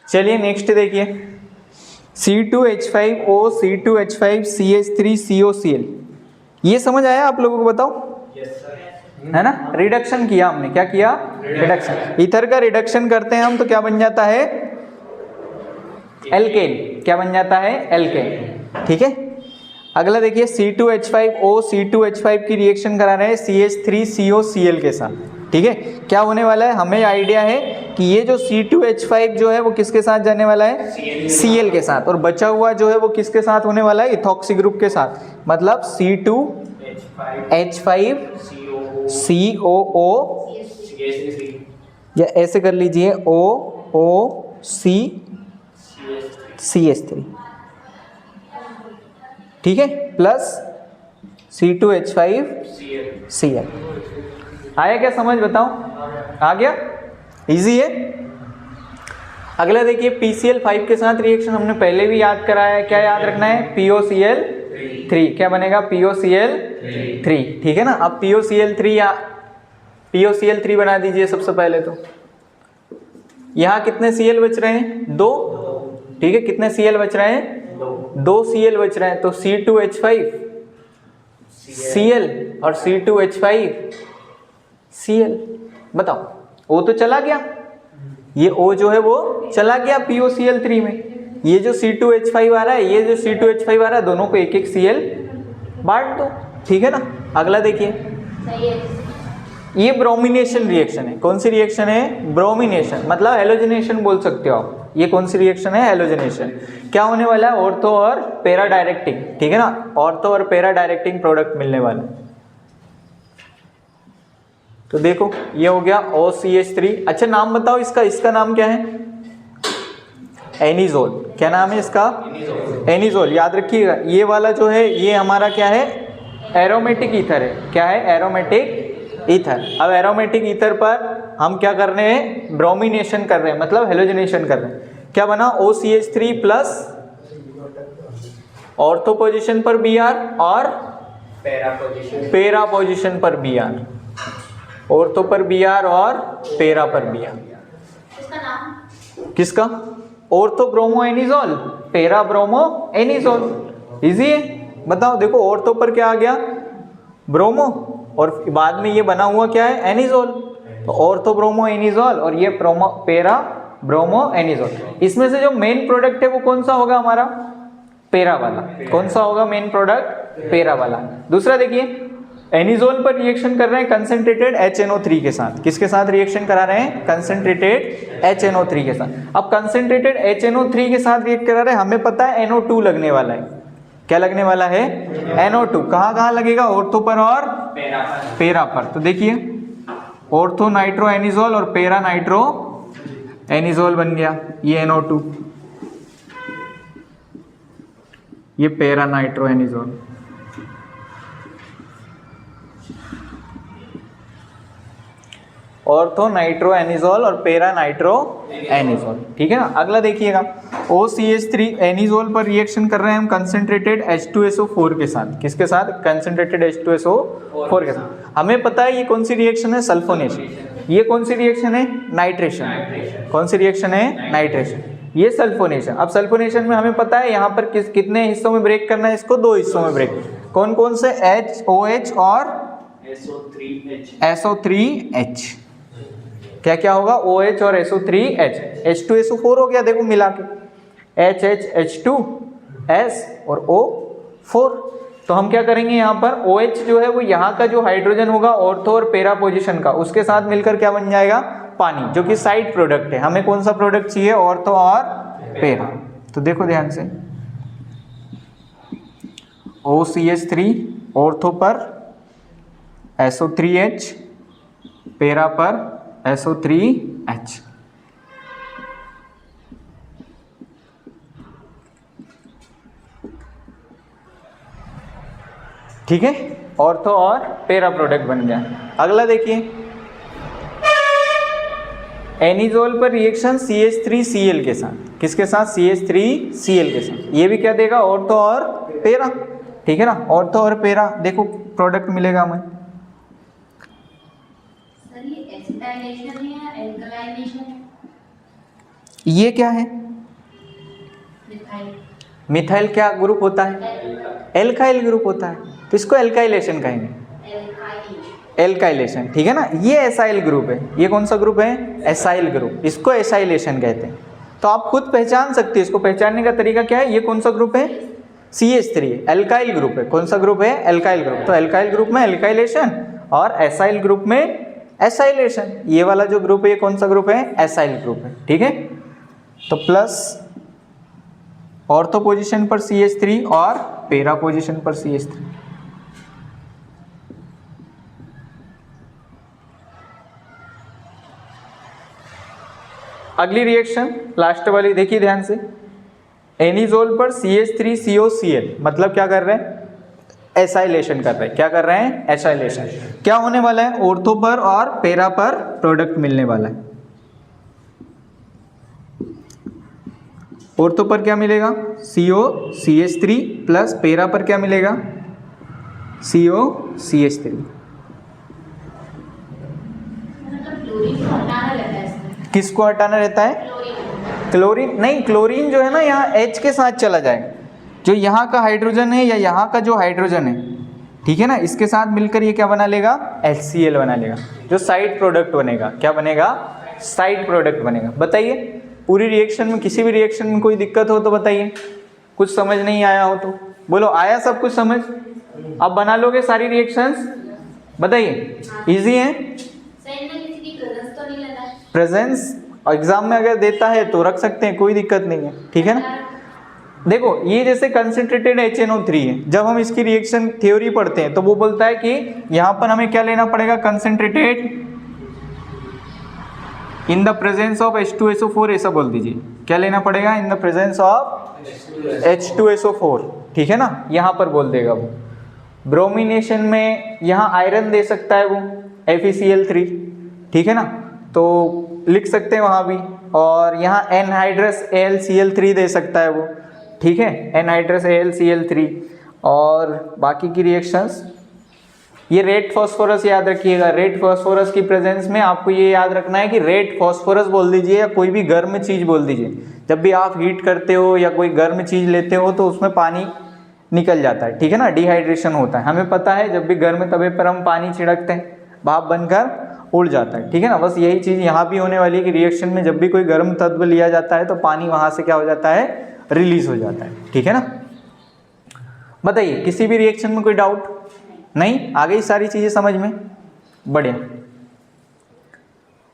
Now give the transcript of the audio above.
चलिए नेक्स्ट देखिए, C2H5O C2H5CH3COCl, ये समझ आया आप लोगों को? बताओ। है ना, रिडक्शन किया हमने, क्या किया? रिडक्शन। ईथर का रिडक्शन करते हैं हम तो क्या बन जाता है? एल्केन। क्या बन जाता है? एल्केन। ठीक है, अगला देखिए, C2H5O C2H5 की रिएक्शन करा रहे हैं CH3COCl के साथ। ठीक है, क्या होने वाला है? हमें आइडिया है कि ये जो C2H5 जो है वो किसके साथ जाने वाला है? Cl के साथ, और बचा हुआ जो है वो किसके साथ होने वाला है? इथॉक्सी ग्रुप के साथ, मतलब C2H5COO, या ऐसे कर लीजिए OOCCH3। ठीक है, प्लस C2H5Cl। आया क्या समझ? बताओ, आ गया? इजी है। अगला देखिए, PCl5 के साथ रिएक्शन हमने पहले भी याद कराया है, क्या याद रखना है? POCl3। क्या बनेगा? POCl3। ठीक है ना, अब POCl3 बना दीजिए सबसे पहले। तो यहाँ कितने Cl बच रहे हैं? 2। ठीक है, कितने Cl बच रहे हैं? 2 Cl बच रहे हैं, तो C2H5Cl और C2H5Cl। बताओ, O तो चला गया, ये O जो है वो चला गया POCl3 में। ये जो C2H5 आ रहा है, ये जो C2H5 आ रहा है, दोनों को एक एक Cl बांट दो। ठीक है ना, अगला देखिए, ये ब्रोमिनेशन रिएक्शन है। कौन सी रिएक्शन है? ब्रोमिनेशन, मतलब हेलोजनेशन बोल सकते हो आप। ये कौन सी रिएक्शन है? हेलोजनेशन। क्या होने वाला है? ऑर्थो और पैरा डायरेक्टिंग। ठीक है ना, ऑर्थो और पैरा डायरेक्टिंग प्रोडक्ट मिलने वाला। तो देखो, ये हो गया OCH3। अच्छा, नाम बताओ इसका। इसका नाम क्या है? एनिजोल। क्या नाम है इसका? एनिजोल। याद रखिएगा, ये वाला जो है ये हमारा क्या है? एरोमेटिक ईथर है। क्या है? Aromatic ether. अब एरोमेटिक ईथर पर हम क्या कर रहे हैं? ब्रोमिनेशन कर रहे हैं, मतलब हेलोजनेशन कर रहे हैं। क्या बना? OCH3 प्लस ऑर्थो पोजीशन पर Br और पैरा पोजीशन पर Br। ऑर्थो पर Br और पैरा पर Br। किसका? Ortho bromo anisole, para bromo anisole. Easy है। बताओ, देखो ऑर्थो पर क्या आ गया? ब्रोमो, और बाद में ये बना हुआ क्या है? एनिजोल। तो ऑर्थो ब्रोमो एनिजोल और ये पैरा ब्रोमो एनिजोल। इसमें से जो मेन प्रोडक्ट है वो कौन सा होगा हमारा? पैरा वाला। कौन सा होगा मेन प्रोडक्ट? पैरा वाला। दूसरा देखिए, एनिजोल पर रिएक्शन कर रहे हैं कंसंट्रेटेड HNO3 के साथ। किसके साथ रिएक्शन करा रहे हैं? कंसंट्रेटेड HNO3 के साथ। अब कंसंट्रेटेड HNO3 के साथ रिएक्ट करा रहे हैं, हमें पता है NO2 लगने वाला है। क्या लगने वाला है? NO2। कहाँ लगेगा? ऑर्थो पर और पैरा पर। तो देखिए, ऑर्थो नाइट्रो एनिजोल और पैरा नाइट्रो एनिजोल बन गया। ये NO2, ये para nitro anisole. Ortho nitro anisole और पैरा नाइट्रो एनिजोल। ठीक है ना, अगला देखिएगा, OCH3 एनिजोल पर रिएक्शन कर रहे हैं हम कंसंट्रेटेड H2SO4 के साथ। किसके साथ? कंसंट्रेटेड H2SO4 के साथ। हमें पता है ये कौन सी रिएक्शन है? सल्फोनेशन। ये कौन सी रिएक्शन है? नाइट्रेशन। कौन सी रिएक्शन है? नाइट्रेशन। ये सल्फोनेशन। अब सल्फोनेशन में हमें पता है यहाँ पर कितने हिस्सों में ब्रेक करना है इसको? 2 हिस्सों में ब्रेक। कौन कौन से? OH और SO3H। क्या क्या होगा? OH और SO3H। H2SO4 हो गया, देखो मिला के, HH2S और O4। तो हम क्या करेंगे यहाँ पर? OH जो है वो यहाँ का जो हाइड्रोजन होगा ऑर्थो और पैरा पोजीशन का, उसके साथ मिलकर क्या बन जाएगा? पानी, जो कि साइड प्रोडक्ट है। हमें कौन सा प्रोडक्ट चाहिए? ऑर्थो और पैरा। तो देखो ध्यान से, OCH3 ऑर्थो पर SO3H, पैरा पर SO3H। ठीक है, ऑर्थो और पैरा प्रोडक्ट बन गया। अगला देखिए, एनिजोल पर रिएक्शन CH3Cl के साथ। किसके साथ? CH3Cl के साथ। ये भी क्या देगा? ऑर्थो और पैरा। ठीक है ना, ऑर्थो और पैरा। देखो प्रोडक्ट मिलेगा हमें। ये क्या है? मिथाइल क्या ग्रुप होता है? एल्काइल ग्रुप होता है, तो इसको एल्काइलेशन कहेंगे, एल्काइलेशन, ठीक है ना। ये एसाइल ग्रुप है, ये कौन सा ग्रुप है? एसाइल ग्रुप, इसको एसाइलेशन कहते हैं। तो आप खुद पहचान सकते हैं, इसको पहचानने का तरीका क्या है? ये कौन सा ग्रुप है? CH3, एल्काइल ग्रुप है। कौन सा ग्रुप है? Alkyl group. तो एल्काइल ग्रुप में एल्काइलेशन और एसाइल ग्रुप में एसाइलेशन। ये वाला जो ग्रुप है ये कौन सा ग्रुप है? एसाइल ग्रुप है, ठीक है। तो प्लस ऑर्थो पोजीशन पर CH3 और पेरा पोजीशन पर CH3। अगली रिएक्शन लास्ट वाली देखिए ध्यान से। एनिजोल पर CH3COCl, मतलब क्या कर रहे हैं? एसाइलेशन कर रहे हैं। क्या कर रहे हैं? एसाइलेशन। क्या होने वाला है? ऑर्थो पर और पेरा पर प्रोडक्ट मिलने वाला है। ऑर्थो पर क्या मिलेगा? COCH3 प्लस पेरा पर क्या मिलेगा? COCH3। किसको हटाना रहता है? क्लोरीन नहीं, क्लोरीन जो है ना यहाँ H के साथ चला जाएगा। जो यहाँ का हाइड्रोजन है या यहाँ का जो हाइड्रोजन है, ठीक है ना, इसके साथ मिलकर ये क्या बना लेगा? HCl बना लेगा, जो साइड प्रोडक्ट बनेगा। क्या बनेगा? साइड प्रोडक्ट बनेगा। बताइए पूरी रिएक्शन में, किसी भी रिएक्शन में कोई दिक्कत हो तो बताइए, कुछ समझ नहीं आया हो तो बोलो। आया सब कुछ समझ? अब बना लोगे सारी रिएक्शंस? बताइए, इजी है? प्रेजेंस एग्जाम में अगर देता है तो रख सकते हैं, कोई दिक्कत नहीं है, ठीक है ना। देखो ये जैसे कंसंट्रेटेड HNO3 है, जब हम इसकी रिएक्शन थ्योरी पढ़ते हैं तो वो बोलता है कि यहाँ पर हमें क्या लेना पड़ेगा? Concentrated in the presence of H2SO4, ऐसा बोल दीजिए। क्या लेना पड़ेगा? In the presence of H2SO4, ठीक है ना, यहाँ पर बोल देगा वो। ब्रोमिनेशन में यहाँ आयरन दे सकता है वो, FeCl3, ठीक है ना, तो लिख सकते हैं वहाँ भी। और यहाँ एनहाइड्रस AlCl3 दे सकता है वो, ठीक है, एनहाइड्रस AlCl3। और बाकी की रिएक्शंस, ये रेड फॉस्फोरस याद रखिएगा। रेड फॉस्फोरस की प्रेजेंस में आपको ये याद रखना है कि रेड फॉस्फोरस बोल दीजिए या कोई भी गर्म चीज़ बोल दीजिए। जब भी आप हीट करते हो या कोई गर्म चीज़ लेते हो तो उसमें पानी निकल जाता है, ठीक है ना, डिहाइड्रेशन होता है। हमें पता है जब भी गर्म तवे पर हम पानी छिड़कते हैं भाप बनकर उड़ जाता है, ठीक है ना। बस यही चीज़ यहाँ भी होने वाली है कि रिएक्शन में जब भी कोई गर्म तत्व लिया जाता है तो पानी वहाँ से क्या हो जाता है? रिलीज हो जाता है, ठीक है ना। बताइए किसी भी रिएक्शन में कोई डाउट नहीं? आ गई सारी चीज़ें समझ में? बढ़िया।